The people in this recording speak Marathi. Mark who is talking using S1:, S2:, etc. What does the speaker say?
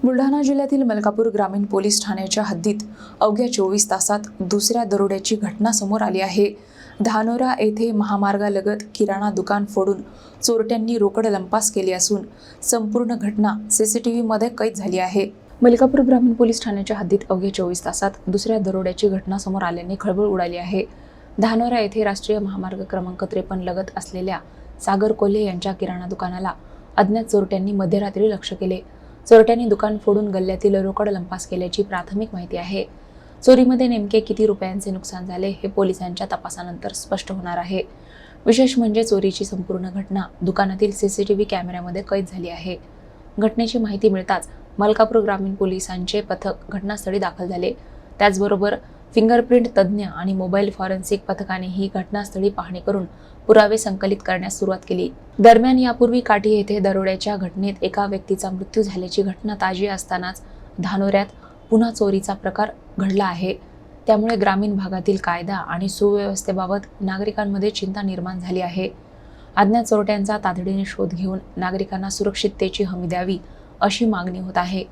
S1: बुलढाणा जिल्ह्यातील मलकापूर ग्रामीण पोलीस ठाण्याच्या हद्दीत अवघ्या 24 तासात दुसऱ्या दरोड्याची घटना समोर आली आहे। धानोरा येथे महामार्गालगत किराणा दुकान फोडून चोरट्यांनी रोकड लंपास केली असून संपूर्ण घटना सीसीटीव्हीमध्ये कैद झाली आहे। मलकापूर ग्रामीण पोलीस ठाण्याच्या हद्दीत अवघ्या 24 तासात दुसऱ्या दरोड्याची घटना समोर आल्याने खळबळ उडाली आहे। धानोरा येथे राष्ट्रीय महामार्ग क्रमांक 53 लगत असलेल्या सागर कोल्हे यांच्या किराणा दुकानाला अज्ञात चोरट्यांनी मध्यरात्री लक्ष्य केले। चोरट्यांनी दुकान फोडून गल्ल्यातील रोकड लंपास केल्याची प्राथमिक माहिती आहे। चोरीमध्ये नेमके किती रुपयांचे नुकसान झाले हे पोलिसांच्या तपासानंतर स्पष्ट होणार आहे। विशेष म्हणजे चोरीची संपूर्ण घटना दुकानातील सीसीटीव्ही कॅमेऱ्यामध्ये कैद झाली आहे। घटनेची माहिती मिळताच मलकापूर ग्रामीण पोलिसांचे पथक घटनास्थळी दाखल झाले। त्याचबरोबर फिंगरप्रिंट तज्ज्ञ आणि मोबाईल फॉरेन्सिक पथकाने ही घटनास्थळी पाहणी करून पुरावे संकलित करण्यास सुरुवात केली। दरम्यान यापूर्वी काठी येथे दरोड्याच्या घटनेत एका व्यक्तीचा मृत्यू झाल्याची घटना ताजी असतानाच धानोऱ्यात पुन्हा चोरीचा प्रकार घडला आहे। त्यामुळे ग्रामीण भागातील कायदा आणि सुव्यवस्थेबाबत नागरिकांमध्ये चिंता निर्माण झाली आहे। अज्ञात चोरट्यांचा तातडीने शोध घेऊन नागरिकांना सुरक्षिततेची हमी द्यावी अशी मागणी होत आहे।